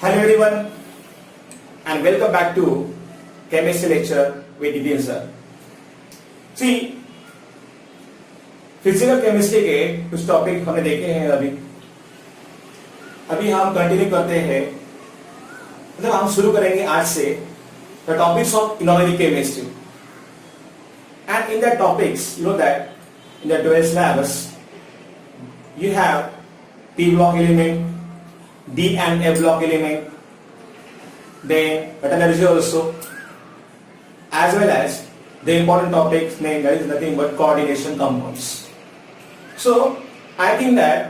Hello everyone and welcome back to chemistry lecture with Didier sir. See, physical chemistry के कुछ topic हमने देखे हैं अभी हम कंटिन्यू करते हैं मतलब हम शुरू करेंगे आज से the topics of inorganic chemistry and in that topics you know that in the 12th syllabus you have P block element, D and F block element, then metallurgy also, as well as the important topics named that is nothing but coordination compounds. So I think that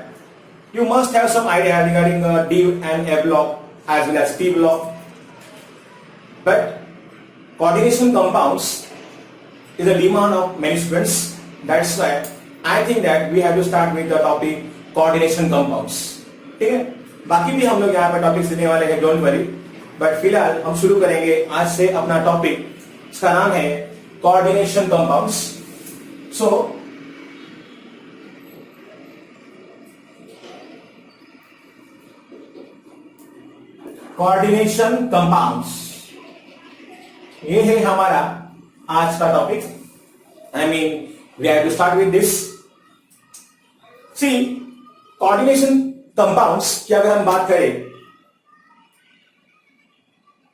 you must have some idea regarding D and F block as well as P block, but coordination compounds is a demand of many students. That's why I think that we have to start with the topic coordination compounds. ठीक है, बाकी भी हम लोग यहाँ पर topics देने वाले हैं, डोंट वरी, बट फिलहाल हम शुरू करेंगे आज से अपना टॉपिक, इसका नाम है coordination compounds. So coordination compounds ये है हमारा आज का topic. I mean we have to start with this. See, coordination compounds की अगर हम बात करें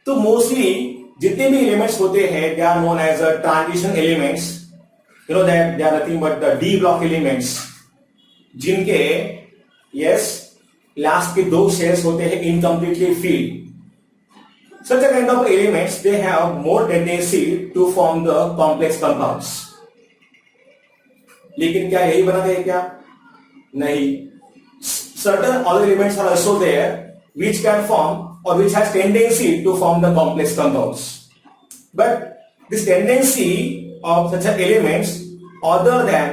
तो मोस्टली जितने भी एलिमेंट्स होते हैं they are known as a transition elements. You know that they are nothing but the d block elements, जिनके यस लास्ट के दो शेयर्स होते हैं incompletely filled. Such a kind of elements they have more tendency to form the complex compounds. लेकिन क्या यही बनाते हैं क्या? नहीं. Certain other elements are also there which can form or which has tendency to form the complex compounds. But this tendency of such elements other than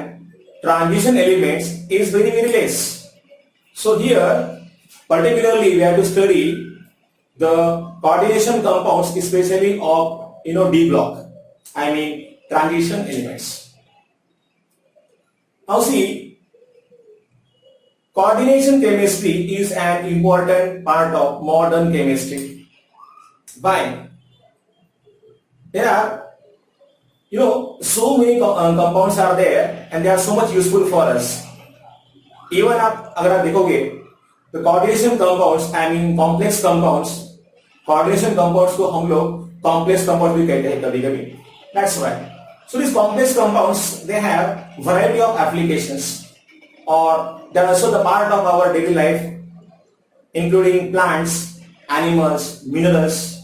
transition elements is very very less. So here particularly we have to study the coordination compounds, especially of D block. I mean transition elements. Now see, coordination chemistry is an important part of modern chemistry. Why? There are so many compounds are there and they are so much useful for us. Even अगर आप देखोगे तो coordination compounds, I mean complex compounds, coordination compounds को हम लोग complex compounds भी कहते हैं कभी कभी. That's why. So these complex compounds they have variety of applications, or they are also the part of our daily life, including plants, animals, minerals.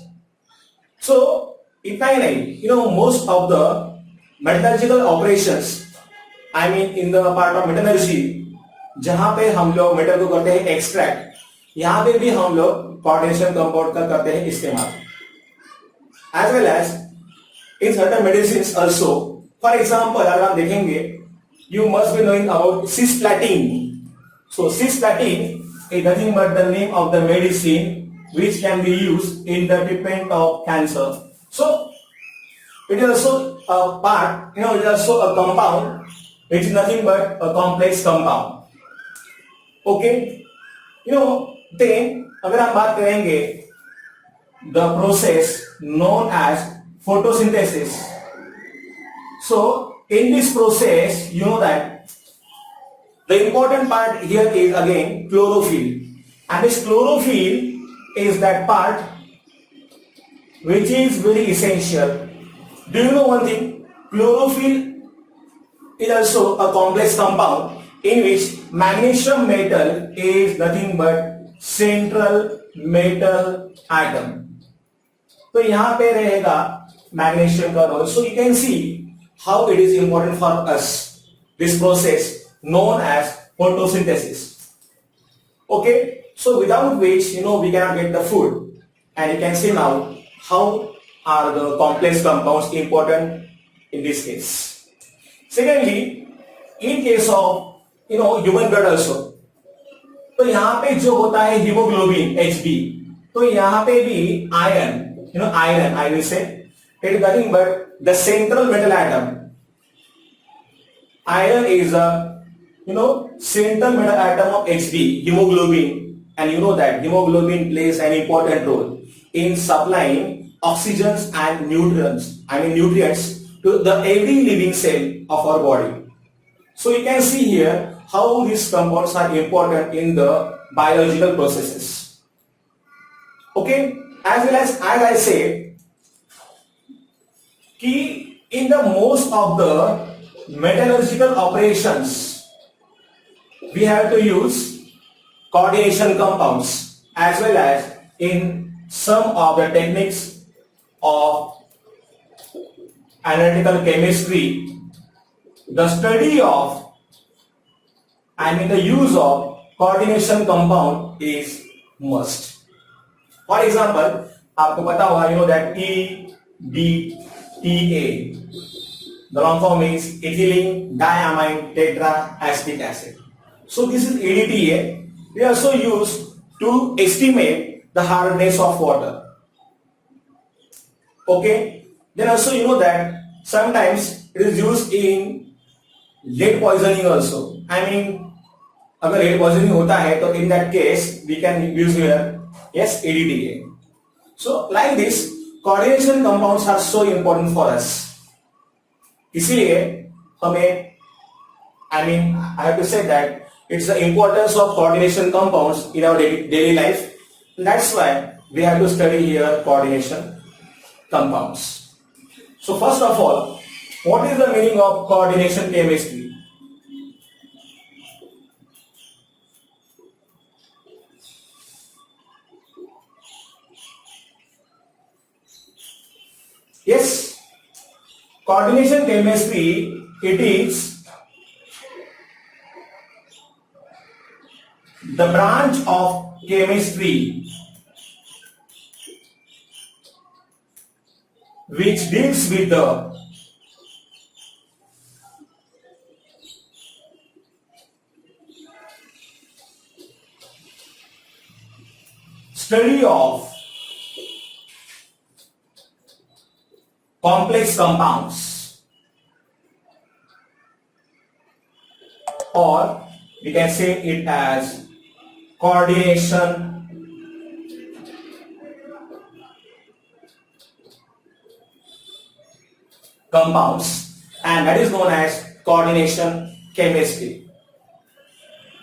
So इतना ही नहीं, most of the metallurgical operations, I mean in the part of metallurgy, जहां पे हम लोग metal को करते हैं extract, यहां पे भी हम लोग कोऑर्डिनेशन कंपाउंड का करते हैं इस्तेमाल. As well as in certain medicines also. For example अगर आप देखेंगे, you must be knowing about cisplatin. So cisplatin is nothing but the name of the medicine which can be used in the treatment of cancer. So it is also a part, it is also a compound which is nothing but a complex compound. Okay, then अगर हम बात करेंगे the process known as photosynthesis. So in this process you know that the important part here is again chlorophyll, and this chlorophyll is that part which is very essential. Do you know one thing? Chlorophyll is also a complex compound in which magnesium metal is nothing but central metal atom. तो यहाँ पे रहेगा magnesium का role. So you can see how it is important for us, this process known as photosynthesis. Okay, so without which we cannot get the food, and you can see now how are the complex compounds important in this case. Secondly, in case of human blood also, तो यहाँ पे जो होता है haemoglobin Hb, तो यहाँ पे भी iron, iron I will say it is nothing but the central metal atom. Iron is a central metal atom of Hb, hemoglobin, and you know that hemoglobin plays an important role in supplying oxygens and nutrients to the every living cell of our body. So you can see here how these compounds are important in the biological processes. Okay, as well as I say, key in the most of the metallurgical operations, we have to use coordination compounds, as well as in some of the techniques of analytical chemistry, the study of the use of coordination compound is must. For example, आपको पता होगा, you know that EDTA, the long form is ethylene diamine tetraacetic acid. So this is EDTA. We also use to estimate the hardness of water. Okay. Then also you know that sometimes it is used in lead poisoning also. अगर lead poisoning होता है तो in that case we can use here yes EDTA. So like this, coordination compounds are so important for us. इसीलिए हमें I have to say that it's the importance of coordination compounds in our daily life. And that's why we have to study here coordination compounds. So first of all, what is the meaning of coordination chemistry? Yes, coordination chemistry, it is the branch of chemistry which deals with the study of complex compounds, or we can say it as coordination compounds, and that is known as coordination chemistry.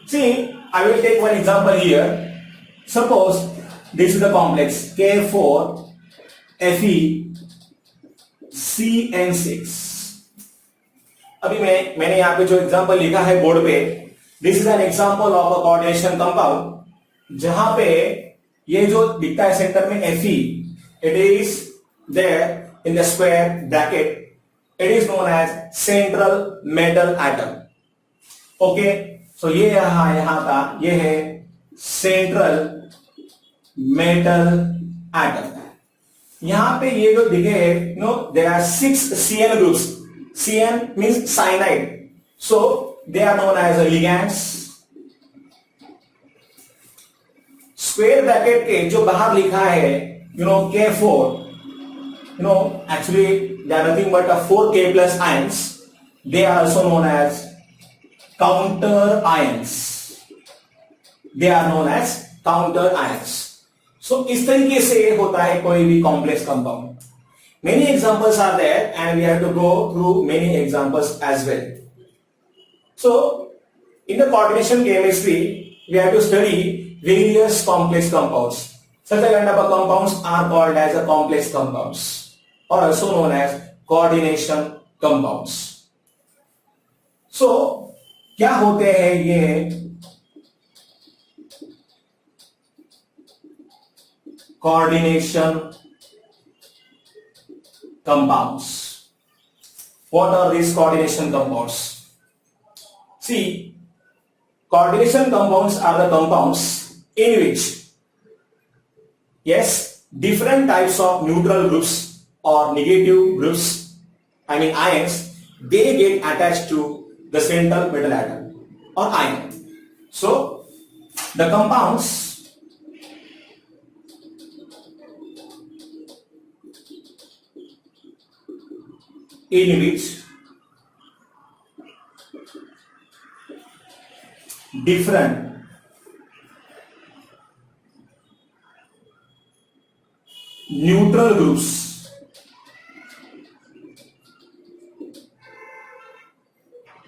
See, I will take one example here. Suppose this is the complex K4FeCN6. अभी मैंने यहाँ पे जो example लिखा है board पे, this is an example of a coordination compound, जहां पे ये जो दिखता है सेंटर में Fe, it is there in the square bracket, it is known as central metal atom. Okay, so ये यहां का ये है सेंट्रल मेटल एटम. यहां पे ये जो दिखे है, there are 6 CN groups. CN means cyanide, so they are known as ligands. Square bracket के जो बाहर लिखा है K4, actually they are nothing but 4K plus ions. They are also known as counter ions. They are known as counter ions. So इस तरीके से होता है कोई भी complex compound. Many examples are there and we have to go through many examples as well. So in the coordination chemistry, we have to study various complex compounds. Such a kind of compounds are called as a complex compounds, or also known as coordination compounds. So क्या होते हैं ये coordination compounds? What are these coordination compounds? See, coordination compounds are the compounds in which, yes, different types of neutral groups or negative groups, ions, they get attached to the central metal atom or ion. So the compounds in which different neutral groups,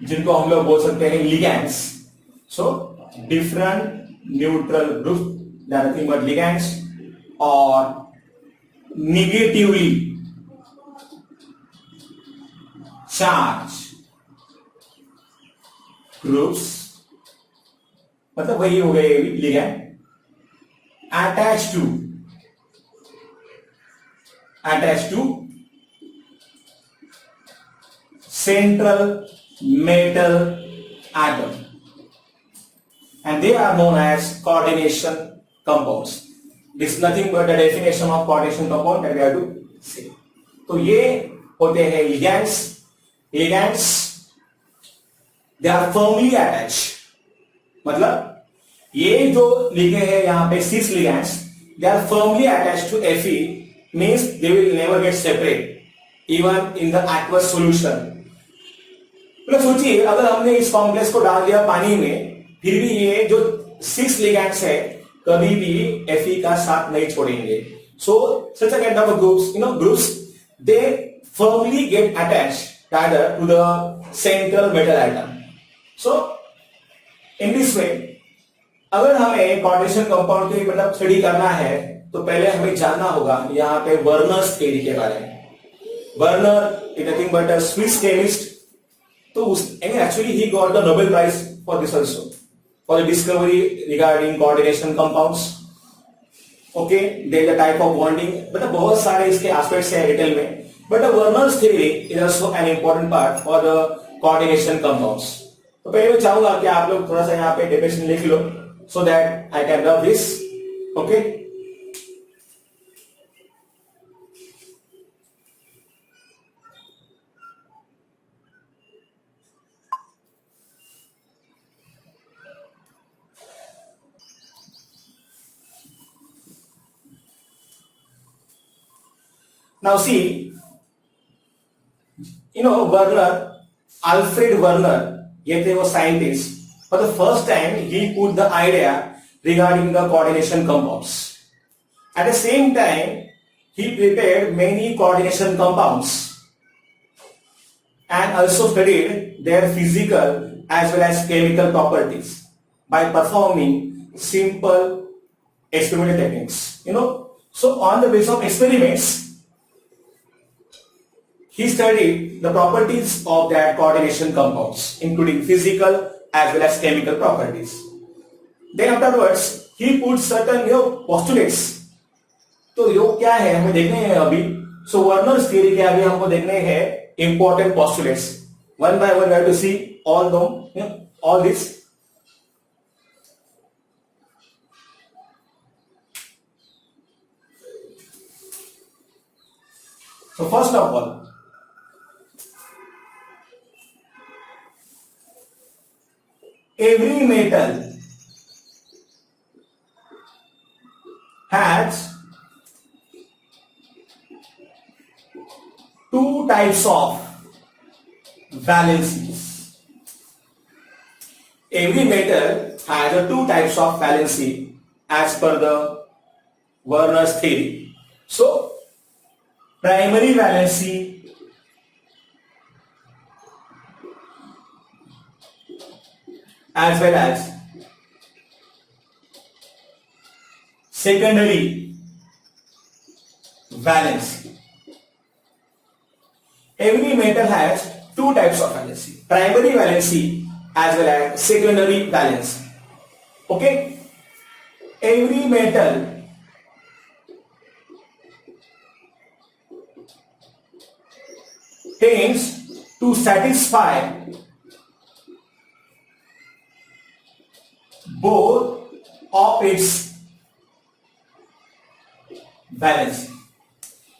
जिनको हम लोग बोल सकते हैं ligands. So different neutral groups, they are nothing but ligands. और negatively charge groups, मतलब वही हो गए ligand. attached to central metal atom, and they are known as coordination compounds. This is nothing but the definition of coordination compound that we have to say. तो ये होते हैं ligands. Ligands, they are firmly attached. मतलब ये जो लिखे हैं यहाँ पे cis ligands, they are firmly attached to Fe, means they will never get separate even in the aqueous solution. मतलब सोचिए अगर हमने इस कॉम्प्लेक्स को डाल दिया पानी में, फिर भी ये जो cis ligands है कभी भी Fe का साथ नहीं छोड़ेंगे. So such a kind of groups, groups, they firmly get attached rather to the central metal atom. So in this way, अगर हमें कोऑर्डिनेशन कंपाउंड की मतलब स्टडी करना है तो पहले हमें जानना होगा यहाँ पे वर्नर्स थ्योरी के बारे में. Werner is nothing but a Swiss chemist. तो actually he got the Nobel prize for this also, for the discovery regarding coordination compounds. Okay, there is a type of bonding, मतलब बहुत सारे इसके aspects हैं detail में. But the Werner's theory is also an important part for the coordination compounds. तो पहले मैं चाहूंगा कि आप लोग थोड़ा सा यहाँ पे डेफिनेशन लिख लो so that I can rub this. Okay, now see, Werner, Alfred Werner, ये थे वो scientist. For the first time, he put the idea regarding the coordination compounds. At the same time, he prepared many coordination compounds and also studied their physical as well as chemical properties by performing simple experimental techniques. So on the basis of experiments, he studied the properties of that coordination compounds, including physical as well as chemical properties. Then afterwards, he put certain postulates. तो यो क्या है हमें देखने हैं अभी. So Werner's theory के अभी हमको देखने हैं important postulates. One by one we have to see all them, all this. So first of all, every metal has two types of valencies. Every metal has two types of valency as per the Werner's theory. So, primary valency as well as secondary valency. Every metal has two types of valency, primary valency as well as secondary valency. Okay, every metal tends to satisfy both of its valency.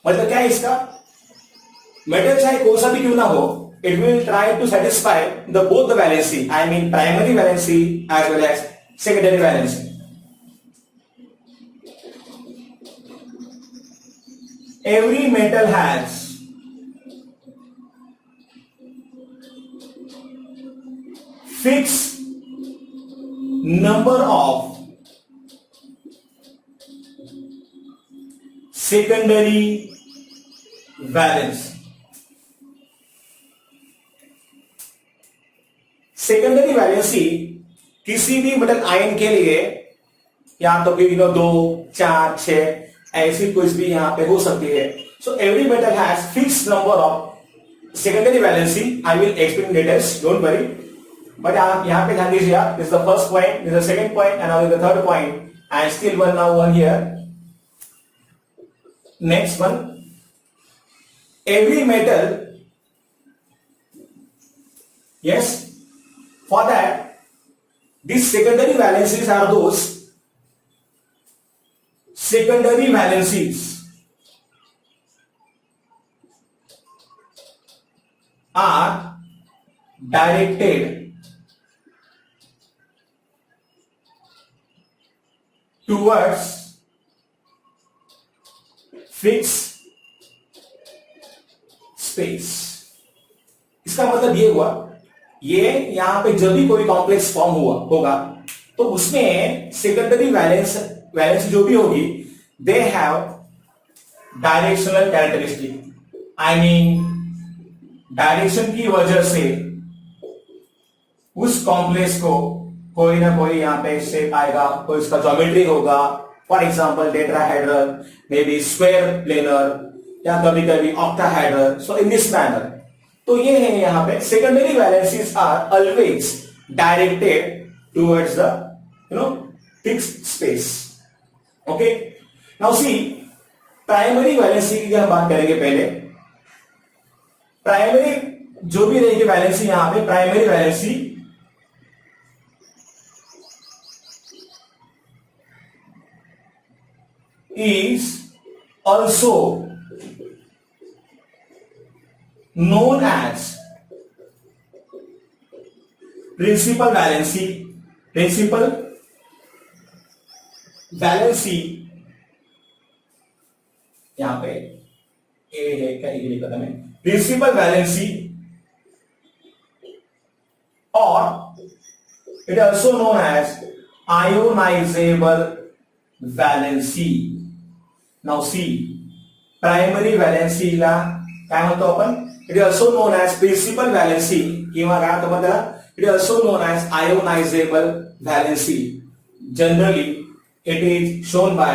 मतलब क्या है इसका, metal चाहे कौन सा भी क्यों ना हो, it will try to satisfy both the valency, I mean primary valency as well as secondary valency. Every metal has fixed number of secondary valence. Secondary valency किसी भी मेटल आयन के लिए या तो फिर 2, 4, 6 ऐसी कुछ भी यहां पे हो सकती है। So every metal has fixed number of secondary valency. I will explain details, don't worry. But आप यहां पे ध्यान दीजिए, this is the first point, this is the second point and now the third point and still one now one here. Next one, every metal, yes, for that these secondary valencies are those secondary valencies are directed towards fixed space. इसका मतलब ये हुआ, ये यहां पे जब भी कोई कॉम्प्लेक्स फॉर्म हुआ होगा तो उसमें सेकेंडरी वैलेंस जो भी होगी, they have directional characteristic. I mean direction की वजह से उस कॉम्प्लेक्स को कोई ना कोई यहां पे शेप आएगा, कोई उसका ज्योमेट्री होगा। For example tetrahedral, may be square planar या कभी कभी octahedral. So in this manner, तो ये है यहां पे secondary valencies are always directed towards the fixed space. Okay, now see primary valency की हम बात करेंगे। पहले प्राइमरी जो भी रहेगी वैलेंसी, यहां पे primary valency is also known as principal valency। principal valency यहां पे ए है क्या, ये लिखा था मैं, principal valency, or it is also known as ionizable valency। now see primary valency ला काय म्हणतो आपण, it is also known as principal valency किंवा काय म्हणतो त्याला, it is also known as ionizable valency। generally it is shown by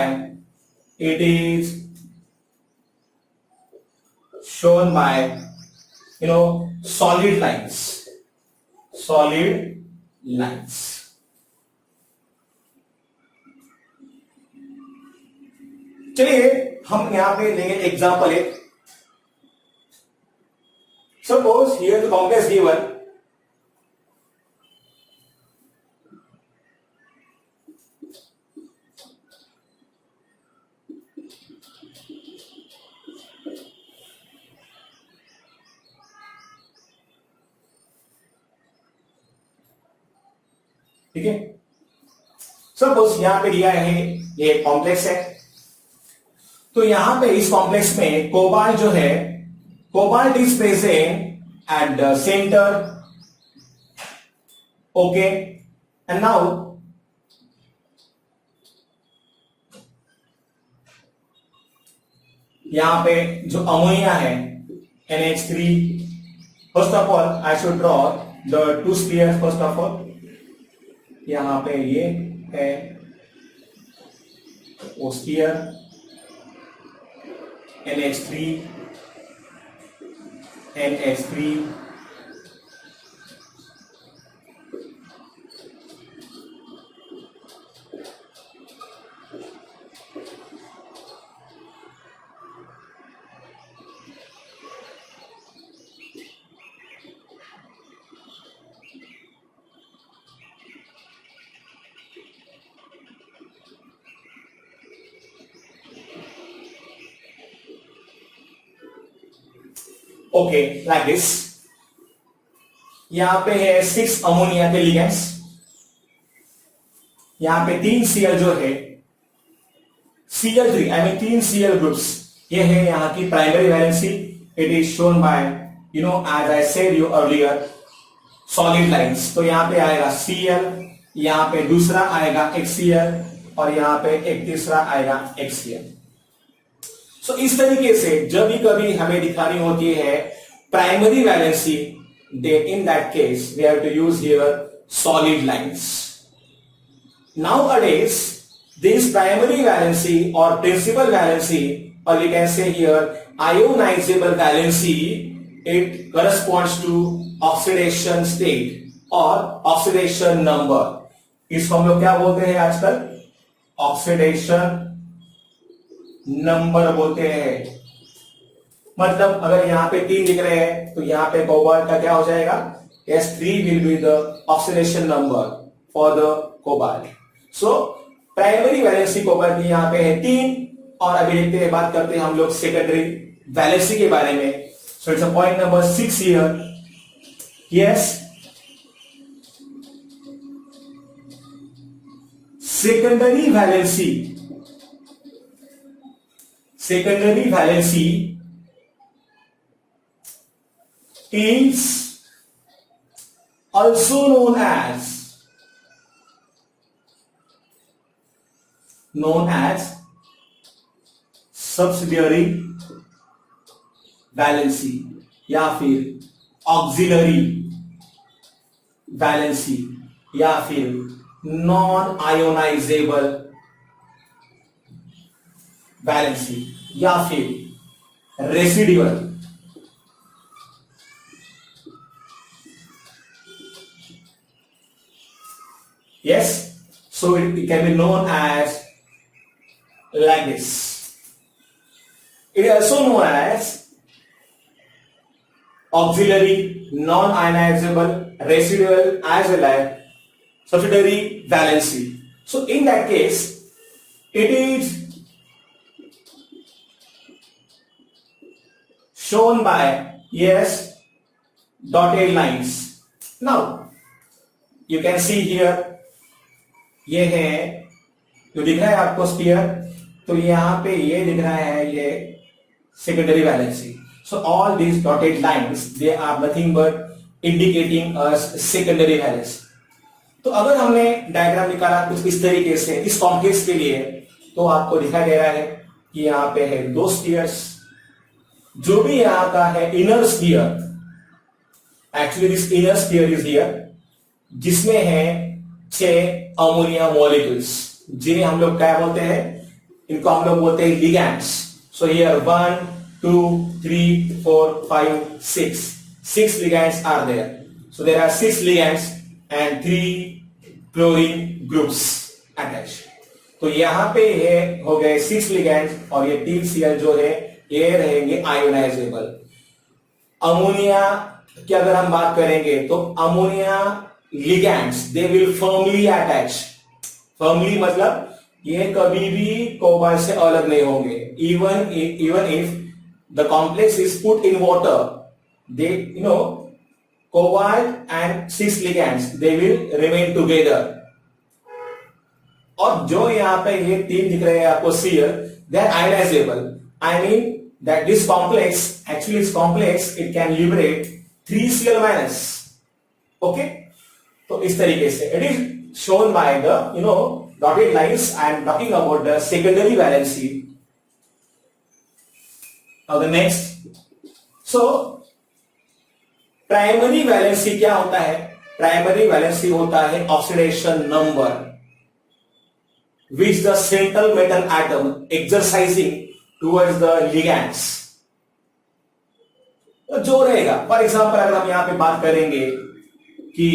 solid lines। चलिए हम यहां पे लेंगे एग्जांपल एक। Suppose here the complex given, ठीक है। सपोज यहां पे दिया है ये कॉम्प्लेक्स है, तो यहां पे इस कॉम्प्लेक्स में कोबाल्ट जो है, cobalt is present at the center। okay, and now यहां पे जो अमोनिया है NH3, first of all I should draw the two spheres. First of all यहां पे ये है वो sphere NH3 NH3, okay like this. यहां पे है 6 अमोनिया के लिगेंड्स, यहां पे 3 Cl जो है Cl3, I mean 3 Cl groups, ये है यहां की primary valency. It is shown by as I said you earlier solid lines. तो यहां पे आएगा Cl, यहां पे दूसरा आएगा एक Cl और यहां पे एक तीसरा आएगा एक Cl। सो इस तरीके से जब भी कभी हमें दिखानी होती है primary valency, then in that case we have to use here solid lines. Nowadays this primary valency or principal valency, or we can say here ionizable valency, it corresponds to oxidation state or oxidation number. इसको हम लोग क्या बोलते हैं आजकल? Oxidation number बोलते हैं। मतलब अगर यहाँ पे 3 दिख रहे हैं तो यहाँ पे कोबाल्ट का क्या हो जाएगा? S3 will be the oxidation number for the cobalt. So primary valency cobalt की यहाँ पे है 3, और अभी देखते हैं, बात करते हैं हम लोग सेकेंडरी वैलेंसी के बारे में। So it's a point number 6 here. Yes, secondary valency is also known as subsidiary valency या फिर auxiliary valency या फिर नॉन आयोनाइजेबल वैलेंसी या फिर residual. Yes, so it can be known as like this. It is also known as auxiliary, non-ionizable, residual, as well as subsidiary valency. So in that case, it is shown by dotted lines. Now you can see here, ये है जो दिख रहा है आपको sphere, तो यहाँ पे ये दिख रहा है ये secondary valency. So all these dotted lines they are nothing but indicating us secondary valency. तो अगर हमने डायग्राम निकाला कुछ इस तरीके से इस कॉम्प्लेक्स के लिए, तो आपको दिखाई दे रहा है कि यहाँ पे है 2 स्फीयर्स. जो भी यहाँ का है inner sphere, actually this inner sphere is here, जिसमें है 6 अमोनिया मॉलिक्यूल्स, जिन्हें हम लोग क्या बोलते हैं, इनको हम लोग बोलते हैं ligands. So here 1 2 3 4 5 6 ligands are there. So there are 6 ligands and 3 chlorine groups attached. तो यहाँ पे है हो गए 6 ligands और ये 3 Cl जो है ये रहेंगे आयोनाइजेबल. अमोनिया की अगर हम बात करेंगे तो ammonia ligands they will firmly attach. firmly मतलब ये कभी भी कोबाल्ट से अलग नहीं होंगे. even if the complex is put in water, they cobalt and 6 ligands they will remain together. और जो यहाँ पे ये 3 दिख रहे हैं आपको Cl, they are ionizable. I mean that this complex, actually this complex it can liberate 3 Cl minus. Okay, तो इस तरीके से it is shown by the dotted lines. I am talking about the secondary valency. Now the next, so primary valency क्या होता है? Primary valency होता है oxidation number which the central metal atom exercising towards the ligands. जो रहेगा, for example अगर हम यहां पे बात करेंगे कि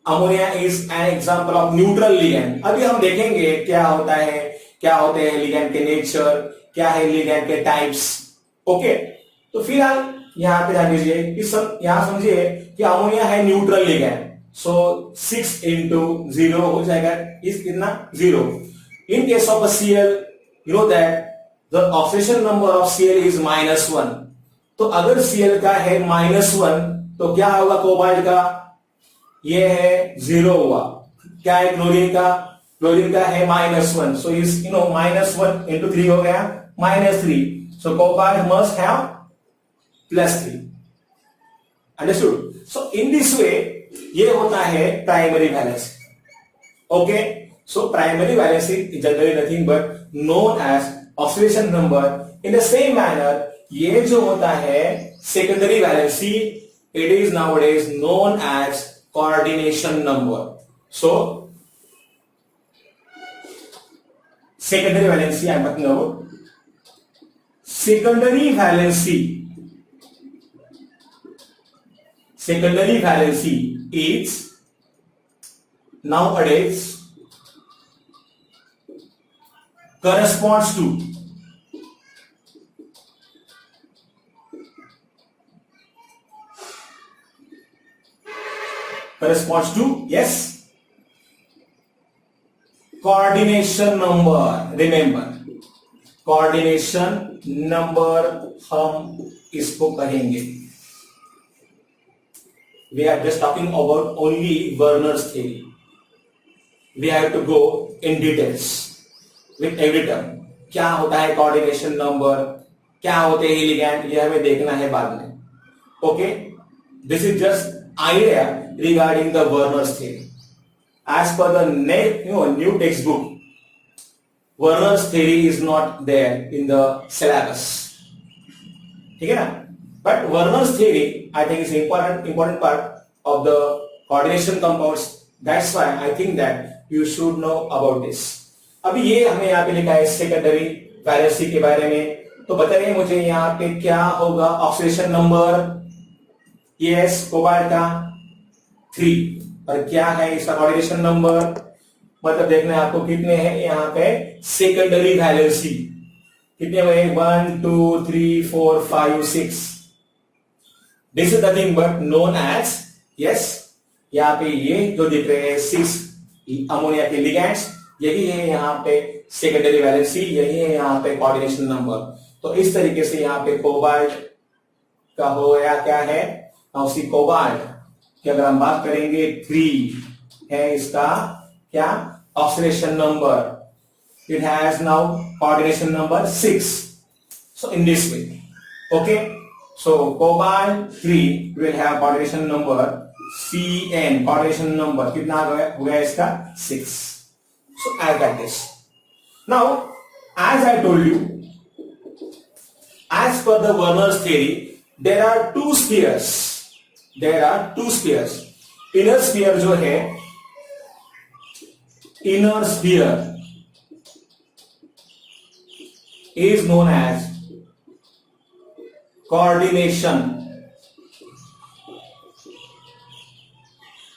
ammonia is an example of neutral ligand. अभी हम देखेंगे क्या होता है, क्या होते हैं लिगैंड के नेचर, क्या है लिगैंड के टाइप्स. ओके, तो फिलहाल यहां पे ध्यान दीजिए कि सब यहां समझिए कि अमोनिया है न्यूट्रल लिगैंड. सो 6 into 0 हो जाएगा, इस कितना 0. इन case of Cl, you know that the oxidation number of Cl is -1. तो अगर Cl का है -1 तो क्या होगा कोबाल्ट का? ये है 0 हुआ. क्या है क्लोरीन का? क्लोरीन का है -1. सो इस -1 into 3 हो गया -3. So cobalt must have +3. Understood? So in this way ये होता है primary valency. Okay, So primary valency is generally nothing but known as oxidation number. In the same manner ये जो होता है secondary valency, it is nowadays known as coordination number. So secondary valency I am talking about. Secondary valency, secondary valency is nowadays corresponds to yes, coordination number. Remember, coordination number हम इसको कहेंगे. We are just talking about only Werner's theory. We have to go in details with every term. क्या होता है coordination number, क्या होते हैं ligand, ये हमें देखना है बाद में. Okay, this is just idea regarding the Werner's theory. As per the new textbook, Werner's theory is not there in the syllabus. ठीक है ना? But Werner's theory, I think, is important part of the coordination compounds. That's why I think that you should know about this. अभी ये हमें यहाँ पे लिखा है सेकेंडरी वैलेंसी के बारे में. तो बताइए मुझे यहाँ पे क्या होगा ऑक्सीडेशन नंबर. यस, कोबाल्ट का 3. और क्या है इसका कोऑर्डिनेशन नंबर, मतलब देखना है आपको कितने हैं यहाँ पे सेकेंडरी वैलेंसी. कितने हुए? 1 2 3 4 5 6. This is nothing but known as, yes, यहाँ पे ये जो दिख रहे हैं 6 अमोनिया के लिगैंड्स, यही है यहाँ पे सेकेंडरी वैलेंसी, यही है यहाँ पे कोऑर्डिनेशन नंबर. तो इस तरीके से यहाँ पे कोबाल्ट का हो या क्या है, उसी कोबाल्ट की अगर हम बात करेंगे 3 है इसका क्या oxidation number. It has now coordination number 6. So in this way, okay. So cobalt 3 will have coordination number Cn. Coordination number कितना हो गया इसका 6. So as like this. Now, as I told you, as per the Werner's theory, there are two spheres. There are two spheres. Inner sphere जो है, inner sphere is known as coordination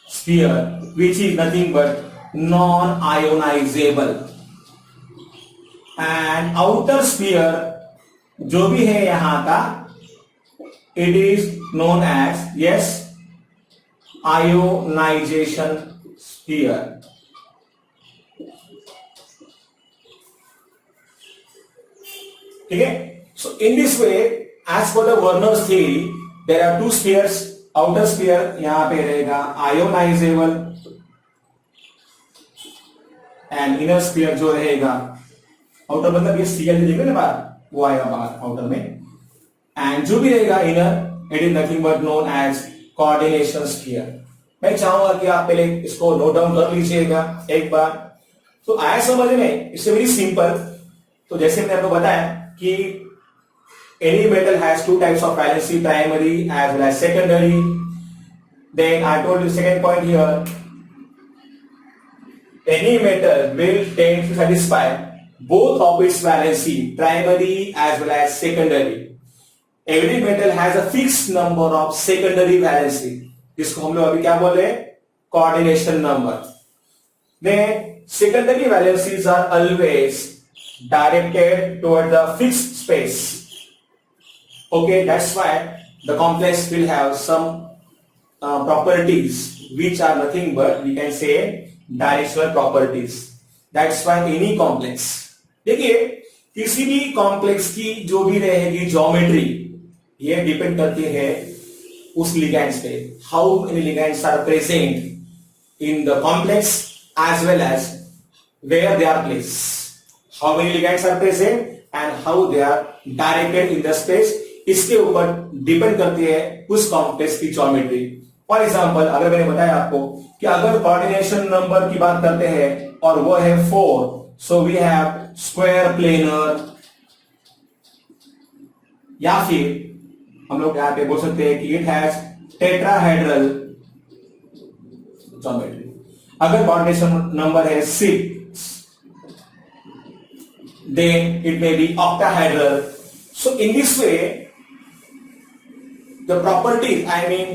sphere, which is nothing but non-ionizable. And outer sphere जो भी है यहां का, it is known as, yes, ionization sphere. ठीक है. So in this way, as per the Werner's theory, there are two spheres. Outer sphere यहां पे रहेगा ionizable and inner sphere जो रहेगा, outer मतलब ये Cl देखेंगे ना बाहर, वो आएगा बाहर outer में. And जो भी रहेगा inner, it is nothing but known as coordination sphere. मैं चाहूंगा कि आप पहले इसको नोट डाउन कर लीजिएगा एक बार. तो आया समझ में? It's very simple. तो जैसे मैंने आपको बताया कि any metal has two types of valency, primary as well as secondary. Then I told you second point here, any metal will tend to satisfy both of its valency, primary as well as secondary. Every metal has a fixed number of secondary valency. जिसको हम लोग अभी क्या बोल रहे हैं? Coordination number. Then secondary valencies are always directed toward the fixed space. Okay, that's why the complex will have some properties which are nothing but, we can say, directional properties. That's why any complex, देखिए किसी भी complex की जो भी रहेगी geometry, ये depend करती है उस लिगैंड्स पे. How many ligands are present in the complex as well as where they are placed. How many ligands are present and how they are directed in the space, इसके ऊपर depend करती है उस complex की geometry. For example अगर मैंने बताया आपको कि अगर कोऑर्डिनेशन नंबर की बात करते हैं और वो है 4, so we have square planar, या फिर हम लोग यहां पे बोल सकते हैं कि इट हैज टेट्राहेड्रल ज्योमेट्री। अगर कोऑर्डिनेशन नंबर है 6, then it may be octahedral. So in this way, the properties, I mean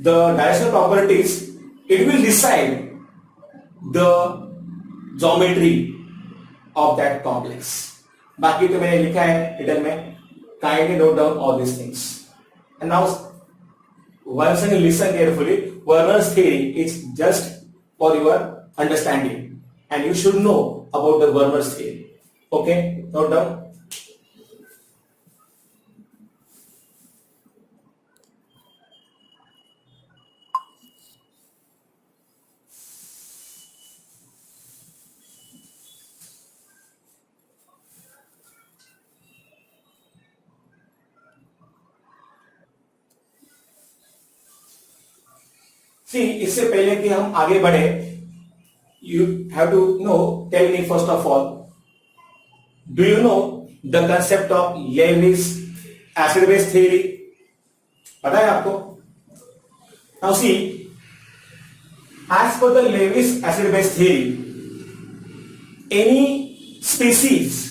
the directional properties, it will decide the geometry of that complex. बाकी तो मैंने लिखा है रिटर्न में, kindly note down all these things. And now once again listen carefully. Werner's theory is just for your understanding, and you should know about the Werner's theory. Okay, note down. See, इससे पहले कि हम आगे बढ़े, you have to know, tell me first of all, do you know the concept of Lewis acid base theory? पता है आपको? Now see, as per the Lewis acid base theory, any species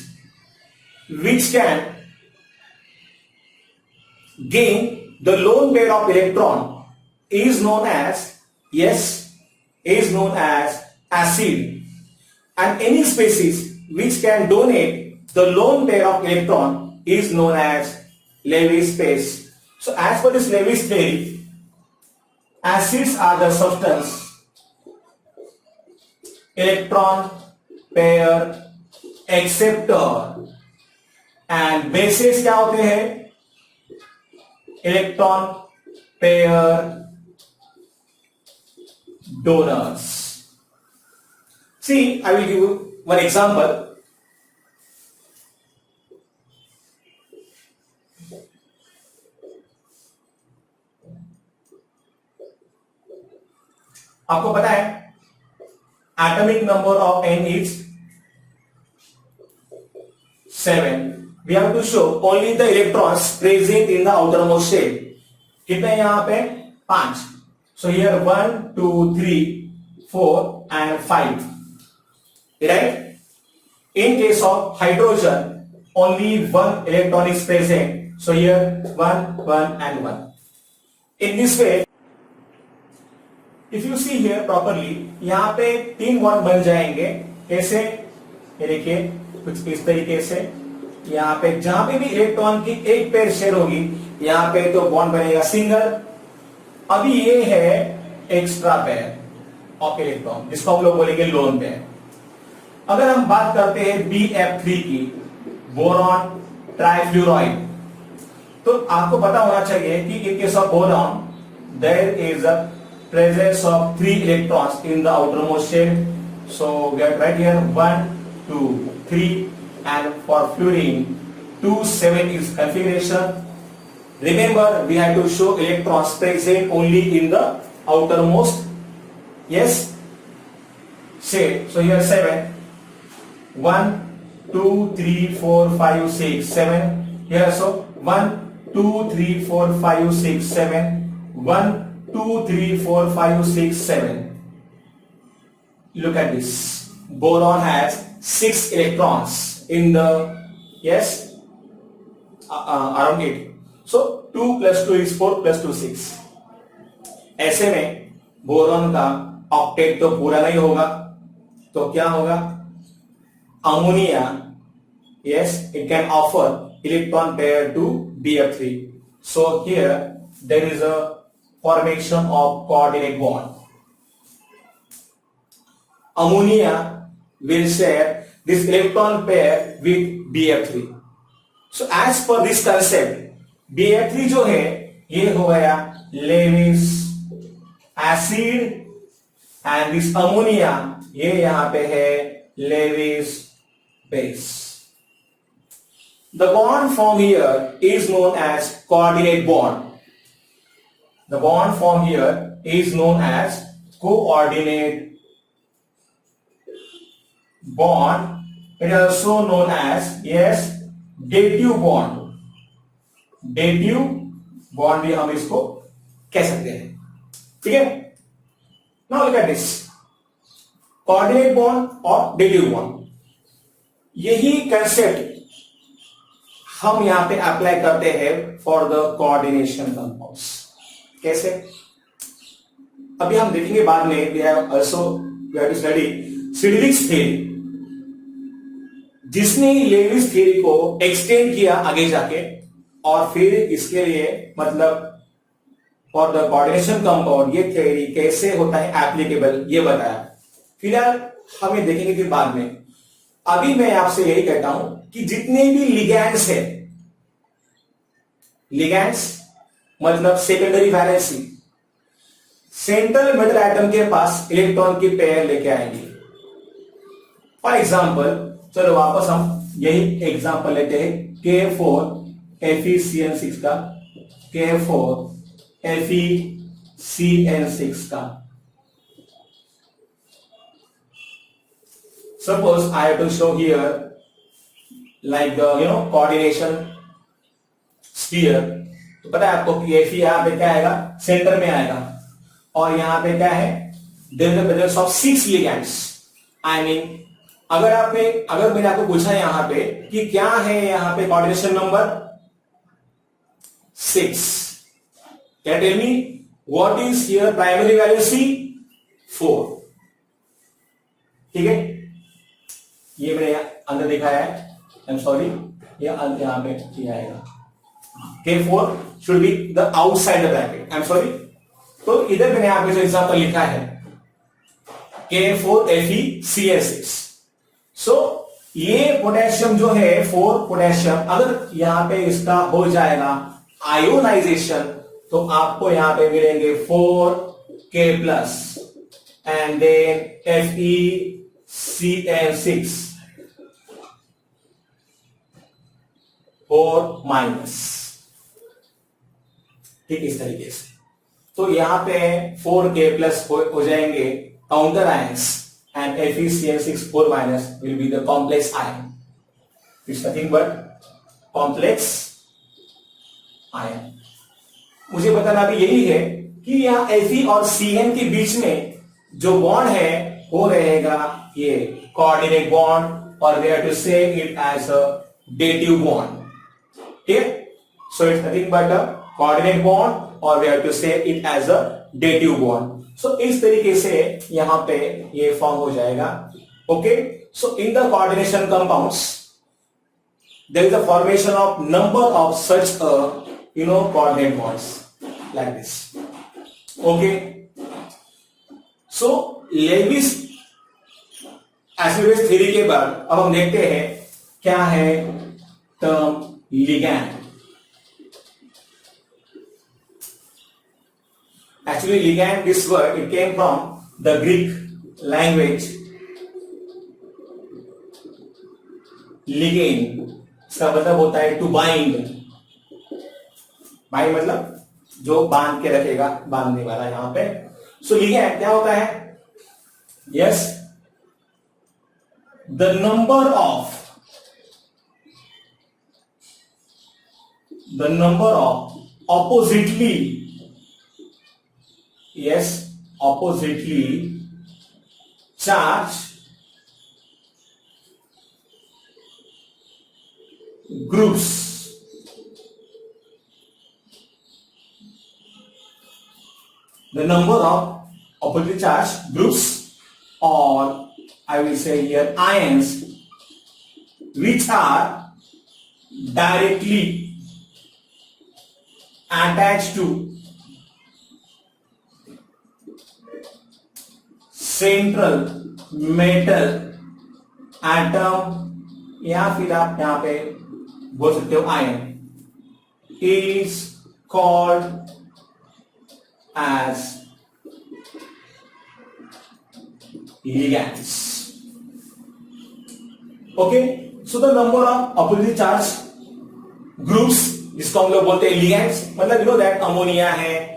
which can gain the lone pair of electron is known as, yes, is known as acid, and any species which can donate the lone pair of electron is known as Lewis space. So as per this Lewis theory, acids are the substance electron pair acceptor, and bases क्या होते हैं? Electron pair donors. See, I will give you one example. आपको पता है atomic number of n is 7. We have to show only the electrons present in the outermost shell. कितने यहां पे? 5. So here 1, 2, 3, 4 and 5. Right? In case of hydrogen, only one electron is present. So here 1, 1 and 1. In this way, if you see here properly, यहाँ पे 3 bond बन जाएंगे. कैसे? ये देखिए कुछ इस तरीके से. यहाँ पे जहां पे भी इलेक्ट्रॉन की एक पेयर शेयर होगी, यहाँ पे तो बॉन्ड बनेगा सिंगल. अभी ये है एक्स्ट्रा पेयर ऑफ इलेक्ट्रॉन, जिसको हम लोग बोलेंगे लोन पेयर. अगर हम बात करते हैं BF3 की, बोरॉन ट्राइफ्लोराइड, तो आपको पता होना चाहिए कि in case of boron there is a presence of 3 electrons in the outermost shell. So we have right here 1, 2, 3, and for fluorine 2, 7 is configuration. Remember, we have to show electrons present only in the outermost, yes, shell. So here 7, 1, 2, 3, 4, 5, 6, 7. Here so 1, 2, 3, 4, 5, 6, 7. 1, 2, 3, 4, 5, 6, 7. Look at this. Boron has 6 electrons in the, yes, around it. So 2 plus 2 is 4 plus 2 6. ऐसे में boron का octet तो पूरा नहीं होगा, तो क्या होगा? Ammonia, yes, it can offer electron pair to BF3. So here there is a formation of coordinate bond. Ammonia will share this electron pair with BF3. So as per this concept, BF3 जो है ये हो गया Lewis acid, and this ammonia ये यहां पे है Lewis base. The bond formed here is known as coordinate bond. The bond formed here is known as coordinate bond. It is also known as, yes, dative bond. Dative bond भी हम इसको कह सकते हैं. ठीक है. Now look at this coordinate bond और dative bond. यही कंसेप्ट हम यहां पे अप्लाई करते हैं फॉर द कोऑर्डिनेशन कंपाउंड्स. कैसे? अभी हम देखेंगे बाद में. We have to study Sidgwick's theory, जिसने लेविस थ्योरी को एक्सटेंड किया आगे जाके, और फिर इसके लिए मतलब फॉर द कोऑर्डिनेशन कंपाउंड ये थ्योरी कैसे होता है एप्लीकेबल ये बताया. फिलहाल हम ये देखेंगे फिर बाद में. अभी मैं आपसे यही कहता हूं कि जितने भी लिगैंड्स है, लिगैंड्स मतलब secondary valency, central metal atom के पास इलेक्ट्रॉन की पेयर लेके आएंगे. फॉर एग्जाम्पल, चलो वापस हम यही एग्जाम्पल लेते हैं K4 FeCN6 का, K4 FeCN6 का. Suppose I have to show here like the coordination sphere. तो पता है आपको कि Fe यहां पे क्या आएगा, सेंटर में आएगा, और यहां पे क्या है, there is the presence of 6 ligands. I mean अगर मैंने आपको पूछा यहां पे कि क्या है यहां पे coordination number 6, can you tell me what is here primary valency? 4. ठीक है. ये मैंने अंदर दिखाया है, आई एम सॉरी, ये यहां पे किया आएगा. K4 should be the outside the bracket. I am sorry. तो इधर मैंने आपको जो एग्जांपल लिखा है K4 FeCN6. सो ये पोटेशियम जो है 4 पोटेशियम, अगर यहां पे इसका हो जाएगा आयोनाइजेशन, तो आपको यहां पे मिलेंगे 4K plus and then FeCN6 4 minus. ठीक इस तरीके से. तो यहां पे 4K प्लस हो जाएंगे counter ions, and FeCN6 4 minus will be the complex ion. It's nothing but complex ion. मुझे बताना भी यही है कि यहाँ Fe और Cn के बीच में जो बॉन्ड है वो रहेगा ये कोऑर्डिनेट बॉन्ड, और we have to say it as a dative bond. ठीक है. So it's nothing but a coordinate bond, or we have to say it as a dative bond. सो इस तरीके से यहां पे ये फॉर्म हो जाएगा. Okay. So in the coordination compounds there is a formation of number of such coordinate bonds like this. Okay. So Lewis acid theory के बाद अब हम देखते हैं क्या है term ligand. Actually, ligand, this word, it came from the Greek language. Ligand, इसका मतलब होता है to bind. bind मतलब जो बांध के रखेगा, बांधने वाला यहां पे. So ligand क्या होता है? Yes, the number of oppositely charged groups the number of oppositely charged groups, or I will say here ions, which are directly attached to central metal atom, या फिर आप यहां पे बोल सकते हो ion, is called as ligands. Okay. So the number of oppositely charge groups, जिसको हम लोग बोलते हैं लिगैंड्स, मतलब यू नो दैट अमोनिया है.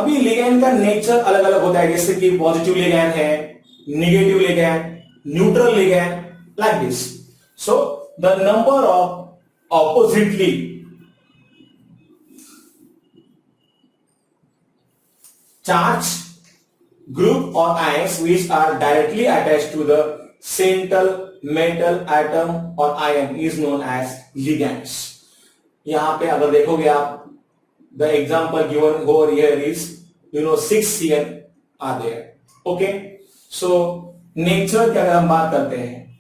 अभी लिगैंड का नेचर अलग अलग होता है, जैसे कि पॉजिटिव लिगैंड है, negative ligand, neutral ligand, like this. So the number of oppositely charged group or ions which are directly attached to the central metal atom or ion is known as ligands. यहां पे अगर देखोगे आप, the example given over here is 6 Cn are there. Okay, so nature की अगर हम बात करते हैं,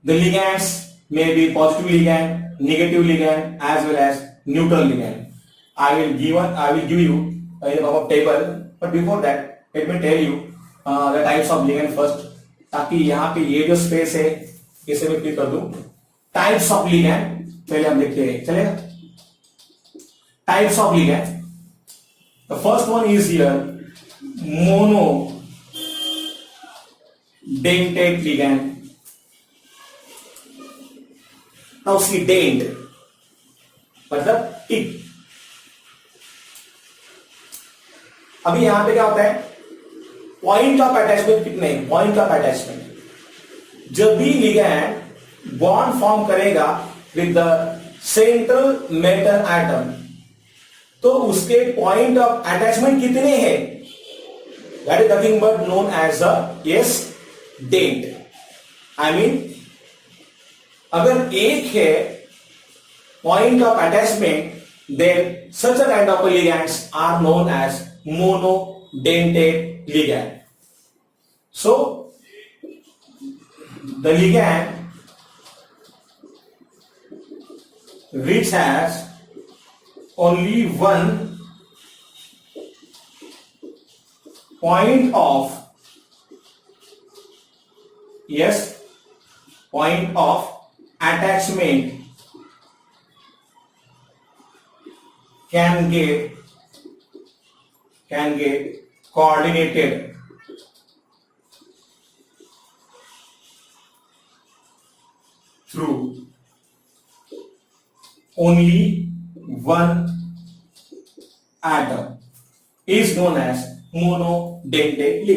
the ligands may be positive ligand, negative ligand as well as neutral ligand. I will give you a table, but before that let me tell you the types of ligand first, ताकि यहाँ पे ये जो space है इसे मैं click कर दूं. टाइप्स ऑफ लिगैंड पहले हम देखते हैं, चलेगा. Types of ligand, the first one is here monodentate ligand. Now see dent मतलब टिक. अभी यहां पे क्या होता है, पॉइंट ऑफ अटैचमेंट कितने, पॉइंट ऑफ अटैचमेंट. जब भी लिगैंड बॉन्ड फॉर्म करेगा with the central metal atom, तो उसके पॉइंट ऑफ अटैचमेंट कितने हैं, that is nothing but known as the dent. I mean अगर एक है point of attachment, then such a kind of ligands are known as monodentate ligand. So the ligand which has only one point of point of attachment can get coordinated through only one atom is known as monodentate ligand.